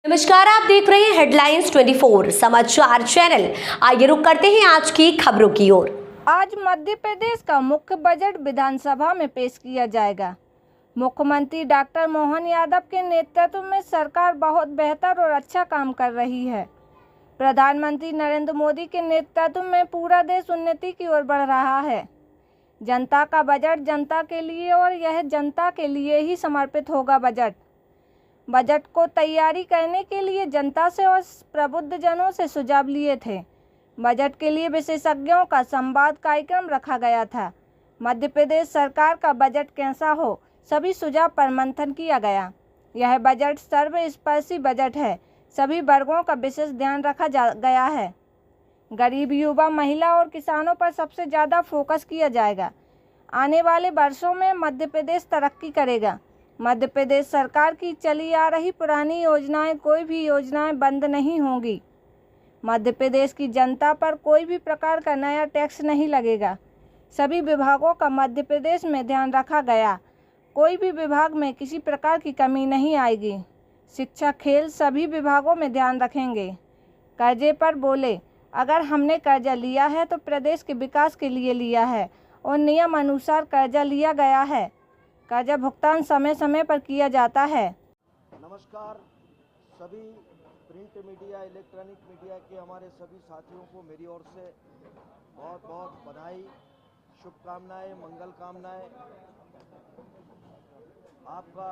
नमस्कार, आप देख रहे हैं हेडलाइंस 24 समाचार चैनल। आइए रुक करते हैं आज की खबरों की ओर। आज मध्य प्रदेश का मुख्य बजट विधानसभा में पेश किया जाएगा। मुख्यमंत्री डॉक्टर मोहन यादव के नेतृत्व में सरकार बहुत बेहतर और अच्छा काम कर रही है। प्रधानमंत्री नरेंद्र मोदी के नेतृत्व में पूरा देश उन्नति की ओर बढ़ रहा है। जनता का बजट जनता के लिए और यह जनता के लिए ही समर्पित होगा। बजट को तैयारी करने के लिए जनता से और प्रबुद्धजनों से सुझाव लिए थे। बजट के लिए विशेषज्ञों का संवाद कार्यक्रम रखा गया था। मध्य प्रदेश सरकार का बजट कैसा हो, सभी सुझाव पर मंथन किया गया। यह बजट सर्वस्पर्शी बजट है। सभी वर्गों का विशेष ध्यान रखा गया है। गरीब, युवा, महिला और किसानों पर सबसे ज़्यादा फोकस किया जाएगा। आने वाले वर्षों में मध्य प्रदेश तरक्की करेगा। मध्य प्रदेश सरकार की चली आ रही पुरानी योजनाएं, कोई भी योजनाएं बंद नहीं होंगी। मध्य प्रदेश की जनता पर कोई भी प्रकार का नया टैक्स नहीं लगेगा। सभी विभागों का मध्य प्रदेश में ध्यान रखा गया। कोई भी विभाग में किसी प्रकार की कमी नहीं आएगी। शिक्षा, खेल, सभी विभागों में ध्यान रखेंगे। कर्जे पर बोले, अगर हमने कर्जा लिया है तो प्रदेश के विकास के लिए लिया है और नियम अनुसार कर्जा लिया गया है। कर्जा भुगतान समय समय पर किया जाता है। नमस्कार, सभी प्रिंट मीडिया, इलेक्ट्रॉनिक मीडिया के हमारे सभी साथियों को मेरी ओर से बहुत बहुत बधाई, शुभकामनाएं, मंगल कामनाएं। आपका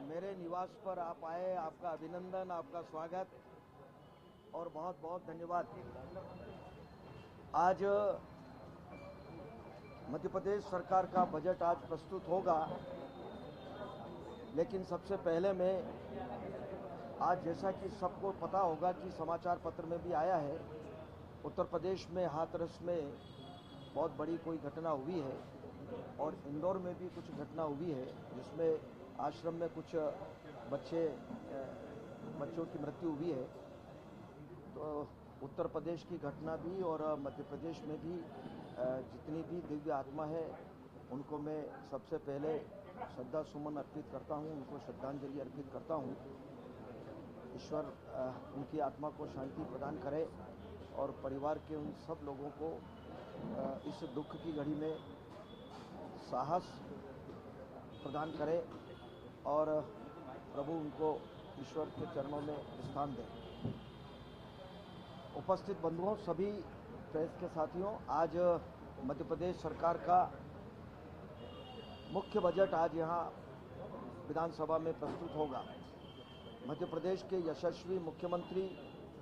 मेरे निवास पर आप आए, आपका अभिनंदन, आपका स्वागत और बहुत बहुत धन्यवाद। आज मध्य प्रदेश सरकार का बजट आज प्रस्तुत होगा, लेकिन सबसे पहले मैं आज, जैसा कि सबको पता होगा कि समाचार पत्र में भी आया है, उत्तर प्रदेश में हाथरस में बहुत बड़ी कोई घटना हुई है और इंदौर में भी कुछ घटना हुई है, जिसमें आश्रम में कुछ बच्चों की मृत्यु हुई है। तो उत्तर प्रदेश की घटना भी और मध्य प्रदेश में भी जितनी भी दिव्य आत्मा है, उनको मैं सबसे पहले श्रद्धा सुमन अर्पित करता हूँ, उनको श्रद्धांजलि अर्पित करता हूँ। ईश्वर उनकी आत्मा को शांति प्रदान करे और परिवार के उन सब लोगों को इस दुख की घड़ी में साहस प्रदान करे और प्रभु उनको ईश्वर के चरणों में स्थान दे। उपस्थित बंधुओं, सभी प्रेस के साथियों, आज मध्य प्रदेश सरकार का मुख्य बजट आज यहाँ विधानसभा में प्रस्तुत होगा। मध्य प्रदेश के यशस्वी मुख्यमंत्री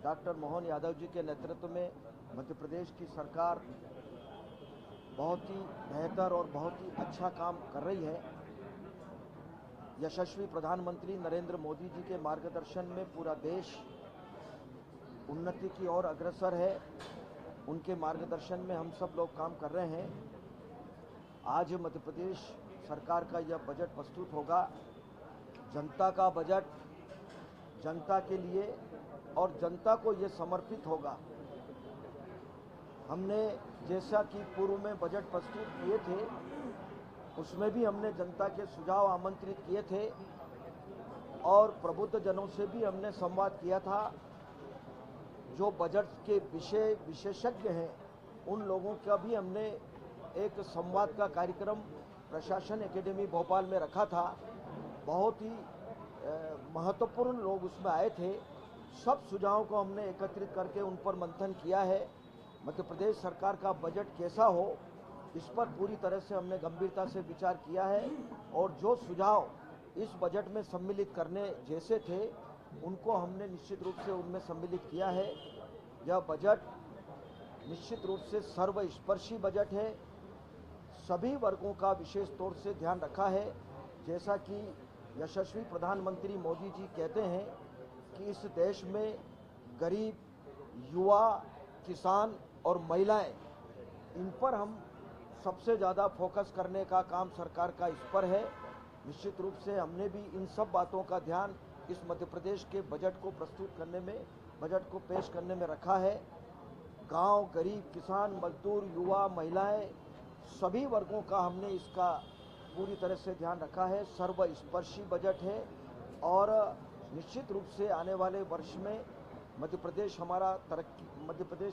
डॉक्टर मोहन यादव जी के नेतृत्व में मध्य प्रदेश की सरकार बहुत ही बेहतर और बहुत ही अच्छा काम कर रही है। यशस्वी प्रधानमंत्री नरेंद्र मोदी जी के मार्गदर्शन में पूरा देश उन्नति की ओर अग्रसर है। उनके मार्गदर्शन में हम सब लोग काम कर रहे हैं। आज मध्य प्रदेश सरकार का यह बजट प्रस्तुत होगा। जनता का बजट जनता के लिए और जनता को ये समर्पित होगा। हमने जैसा कि पूर्व में बजट प्रस्तुत किए थे, उसमें भी हमने जनता के सुझाव आमंत्रित किए थे और प्रबुद्ध जनों से भी हमने संवाद किया था। जो बजट के विषय विशेषज्ञ हैं, उन लोगों का भी हमने एक संवाद का कार्यक्रम प्रशासन एकेडमी भोपाल में रखा था। बहुत ही महत्वपूर्ण लोग उसमें आए थे। सब सुझावों को हमने एकत्रित करके उन पर मंथन किया है। मध्य प्रदेश सरकार का बजट कैसा हो, इस पर पूरी तरह से हमने गंभीरता से विचार किया है और जो सुझाव इस बजट में सम्मिलित करने जैसे थे, उनको हमने निश्चित रूप से उनमें सम्मिलित किया है। यह बजट निश्चित रूप से सर्वस्पर्शी बजट है। सभी वर्गों का विशेष तौर से ध्यान रखा है। जैसा कि यशस्वी प्रधानमंत्री मोदी जी कहते हैं कि इस देश में गरीब, युवा, किसान और महिलाएं, इन पर हम सबसे ज़्यादा फोकस करने का काम सरकार का इस पर है। निश्चित रूप से हमने भी इन सब बातों का ध्यान इस मध्य प्रदेश के बजट को प्रस्तुत करने में, बजट को पेश करने में रखा है। गांव, गरीब, किसान, मजदूर, युवा, महिलाएं, सभी वर्गों का हमने इसका पूरी तरह से ध्यान रखा है। सर्वस्पर्शी बजट है और निश्चित रूप से आने वाले वर्ष में मध्य प्रदेश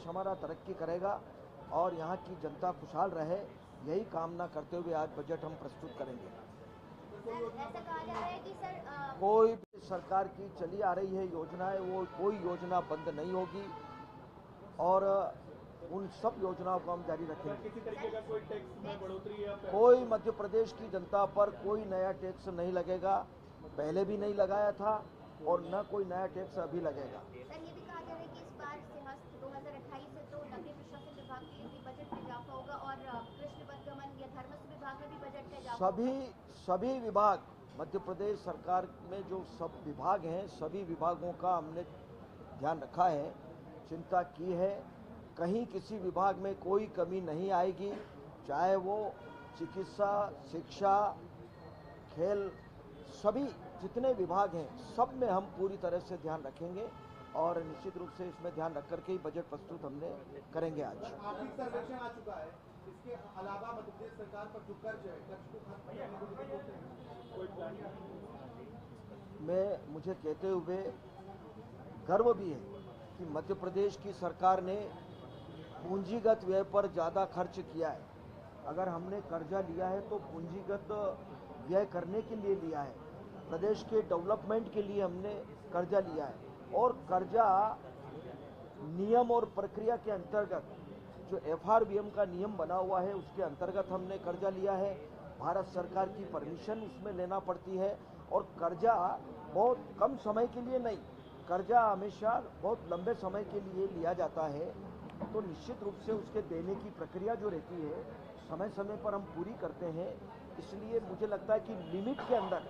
हमारा तरक्की करेगा और यहाँ की जनता खुशहाल रहे, यही कामना करते हुए आज बजट हम प्रस्तुत करेंगे। ऐसा कहा जा रहा है कि सर कोई भी सरकार की चली आ रही है योजनाएं, वो कोई योजना बंद नहीं होगी और उन सब योजनाओं को हम जारी रखेंगे। किसी तरीके का कोई टैक्स में बढ़ोतरी या कोई मध्य प्रदेश की जनता पर कोई नया टैक्स नहीं लगेगा, पहले भी नहीं लगाया था और न कोई नया टैक्स अभी लगेगा। सर ये भी कहा जा रहा है कि इस बार से 2028 से तो नगरीय प्रशासन विभाग के भी बजट में इजाफा होगा और कृषि गमन या धर्मस्व विभाग में भी बजट का इजाफा होगा। सभी विभाग, मध्य प्रदेश सरकार में जो सब विभाग हैं, सभी विभागों का हमने ध्यान रखा है, चिंता की है। कहीं किसी विभाग में कोई कमी नहीं आएगी, चाहे वो चिकित्सा, शिक्षा, खेल, सभी जितने विभाग हैं सब में हम पूरी तरह से ध्यान रखेंगे और निश्चित रूप से इसमें ध्यान रख करके ही बजट प्रस्तुत हमने करेंगे। आज आर्थिक सर्वेक्षण आ चुका है, इसके अलावा मध्य प्रदेश सरकार पर जो कर्ज है, कर्ज को खत्म करने को लेकर कोई प्लान में मुझे कहते हुए गर्व भी है कि मध्य प्रदेश की सरकार ने पूंजीगत व्यय पर ज़्यादा खर्च किया है। अगर हमने कर्जा लिया है तो पूंजीगत व्यय करने के लिए लिया है, प्रदेश के डेवलपमेंट के लिए हमने कर्जा लिया है और कर्जा नियम और प्रक्रिया के अंतर्गत जो FRBM का नियम बना हुआ है उसके अंतर्गत हमने कर्जा लिया है। भारत सरकार की परमिशन उसमें लेना पड़ती है और कर्जा बहुत कम समय के लिए नहीं, कर्जा हमेशा बहुत लंबे समय के लिए लिया जाता है, तो निश्चित रूप से उसके देने की प्रक्रिया जो रहती है समय समय पर हम पूरी करते हैं। इसलिए मुझे लगता है कि लिमिट के अंदर,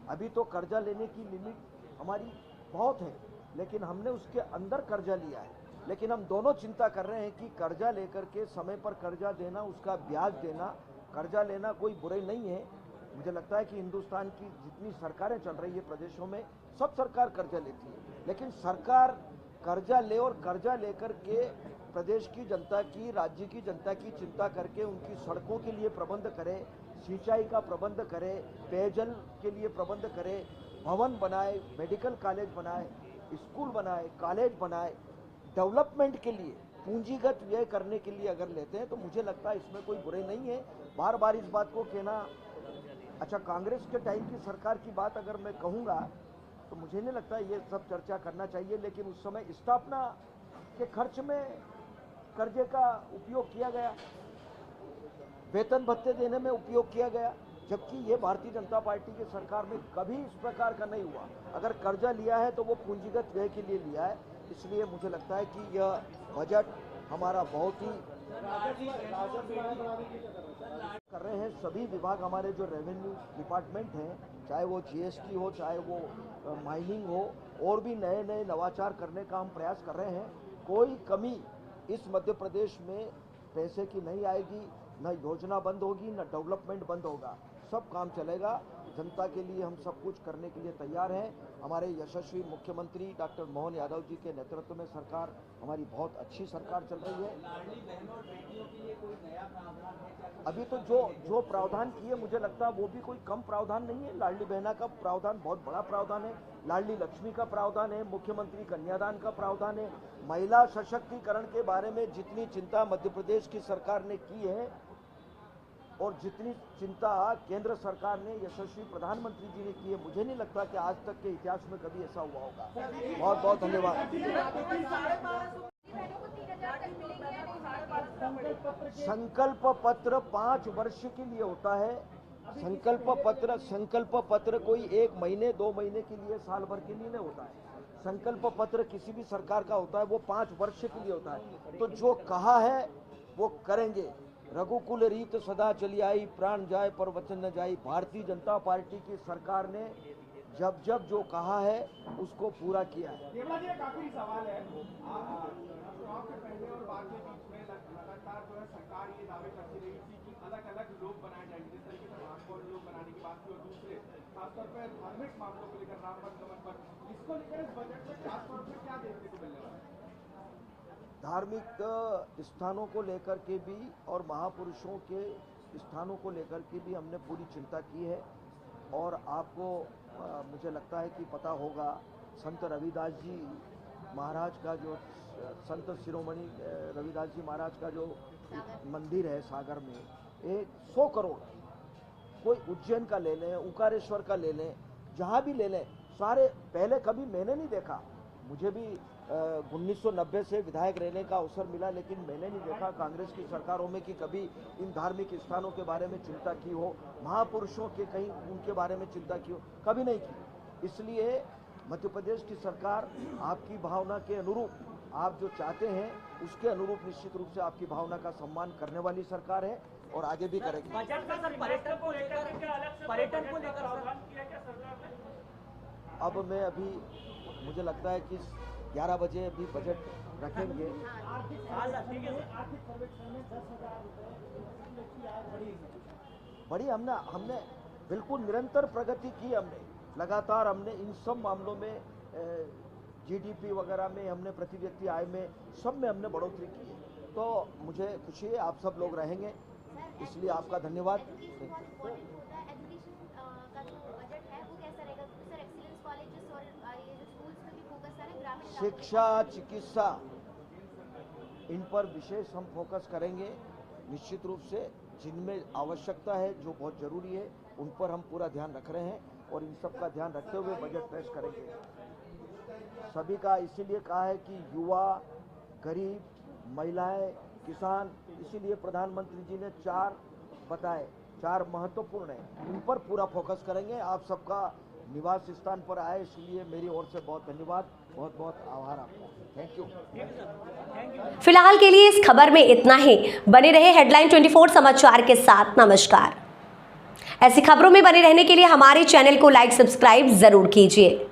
अभी तो कर्जा लेने की लिमिट हमारी बहुत है लेकिन हमने उसके अंदर कर्जा लिया है। लेकिन हम दोनों चिंता कर रहे हैं कि कर्जा लेकर के समय पर कर्जा देना, उसका ब्याज देना, कर्जा लेना कोई बुराई नहीं है। मुझे लगता है कि हिंदुस्तान की जितनी सरकारें चल रही है प्रदेशों में, सब सरकार कर्जा लेती है, लेकिन सरकार कर्जा ले और कर्जा लेकर के प्रदेश की जनता की, राज्य की जनता की चिंता करके उनकी सड़कों के लिए प्रबंध करे, सिंचाई का प्रबंध करे, पेयजल के लिए प्रबंध करे, भवन बनाए, मेडिकल कॉलेज बनाए, स्कूल बनाए, कॉलेज बनाए, डेवलपमेंट के लिए पूंजीगत व्यय करने के लिए अगर लेते हैं तो मुझे लगता है इसमें कोई बुराई नहीं है। बार बार इस बात को कहना, अच्छा कांग्रेस के टाइम की सरकार की बात अगर मैं कहूँगा तो मुझे नहीं लगता ये सब चर्चा करना चाहिए, लेकिन उस समय स्थापना के खर्च में कर्जे का उपयोग किया गया, वेतन भत्ते देने में उपयोग किया गया, जबकि ये भारतीय जनता पार्टी की सरकार में कभी इस प्रकार का नहीं हुआ। अगर कर्जा लिया है तो वो पूंजीगत व्यय के लिए लिया है, इसलिए मुझे लगता है कि यह बजट हमारा बहुत ही कर रहे हैं। सभी विभाग हमारे जो रेवेन्यू डिपार्टमेंट हैं, चाहे वो GST हो, चाहे वो माइनिंग हो, और भी नए नए नवाचार करने का हम प्रयास कर रहे हैं। कोई कमी इस मध्य प्रदेश में पैसे की नहीं आएगी, न योजना बंद होगी, न डेवलपमेंट बंद होगा, सब काम चलेगा। जनता के लिए हम सब कुछ करने के लिए तैयार हैं। हमारे यशस्वी मुख्यमंत्री डॉक्टर मोहन यादव जी के नेतृत्व में सरकार, हमारी बहुत अच्छी सरकार चल रही है। अभी तो जो प्रावधान किए, मुझे लगता है वो भी कोई कम प्रावधान नहीं है। लाडली बहना का प्रावधान बहुत बड़ा प्रावधान है, लाडली लक्ष्मी का प्रावधान है, मुख्यमंत्री कन्यादान का प्रावधान है। महिला सशक्तिकरण के बारे में जितनी चिंता मध्य प्रदेश की सरकार ने की है और जितनी चिंता केंद्र सरकार ने, यशस्वी प्रधानमंत्री जी ने की है, मुझे नहीं लगता कि आज तक के इतिहास में कभी ऐसा हुआ होगा। बहुत बहुत धन्यवाद। संकल्प पत्र 5 वर्ष के लिए होता है। संकल्प पत्र कोई 1 महीने 2 महीने के लिए, साल भर के लिए नहीं होता है। संकल्प पत्र किसी भी सरकार का होता है, वो 5 वर्ष के लिए होता है। तो जो कहा है वो करेंगे। रघुकुल रीत सदा चली आई, प्राण जाए पर वचन न जाई। भारतीय जनता पार्टी की सरकार ने जब जब जो कहा है उसको पूरा किया है। देवड़ा जी, एक आखिरी सवाल है। चुनाव के पहले और बाद के बीच में लगातार जो है सरकार ये दावे करती रही थी कि अलग अलग लोग बनाए जाएंगे, जिस तरीके से महापौर लोग बनाने की बात की, और दूसरे खासतौर पर धार्मिक मामलों को लेकर, राम वन गमन पर, इसको लेकर इस बजट में खासतौर पर क्या देखने को मिलने वाला है? धार्मिक स्थानों को लेकर के भी और महापुरुषों के स्थानों को लेकर के भी हमने पूरी चिंता की है। और आपको मुझे लगता है कि पता होगा संत रविदास जी महाराज का जो संत शिरोमणि रविदास जी महाराज का जो मंदिर है सागर में, 100 करोड़, कोई उज्जैन का ले लें, ओंकारेश्वर का ले लें, जहाँ भी ले लें, सारे पहले कभी मैंने नहीं देखा। मुझे भी 1990 से विधायक रहने का अवसर मिला, लेकिन मैंने नहीं देखा कांग्रेस की सरकारों में कि कभी इन धार्मिक स्थानों के बारे में चिंता की हो, महापुरुषों के कहीं उनके बारे में चिंता की हो, कभी नहीं की। इसलिए मध्य प्रदेश की सरकार आपकी भावना के अनुरूप, आप जो चाहते हैं उसके अनुरूप निश्चित रूप से आपकी भावना का सम्मान करने वाली सरकार है और आगे भी करेगी। बजट का सर पर्यटन को लेकर अब मैं अभी मुझे लगता है कि 11 बजे अभी बजट रखेंगे। बड़ी हमने बिल्कुल निरंतर प्रगति की, हमने लगातार हमने इन सब मामलों में जीडीपी वगैरह में, हमने प्रति व्यक्ति आय में, सब में हमने बढ़ोतरी की है। तो मुझे खुशी है आप सब लोग रहेंगे, इसलिए आपका धन्यवाद। शिक्षा, चिकित्सा, इन पर विशेष हम फोकस करेंगे निश्चित रूप से। जिनमें आवश्यकता है, जो बहुत जरूरी है, उन पर हम पूरा ध्यान रख रहे हैं और इन सब का ध्यान रखते हुए बजट पेश करेंगे। सभी का इसीलिए कहा है कि युवा, गरीब, महिलाएं, किसान, इसीलिए प्रधानमंत्री जी ने 4 बताए, 4 महत्वपूर्ण है, इन पर पूरा फोकस करेंगे। आप सबका निवास स्थान पर आए, इसलिए मेरी ओर से बहुत धन्यवाद, बहुत बहुत आभार आपका। Thank you. फिलहाल के लिए इस खबर में इतना ही। बने रहे हेडलाइन 24 समाचार के साथ। नमस्कार। ऐसी खबरों में बने रहने के लिए हमारे चैनल को लाइक, सब्सक्राइब जरूर कीजिए।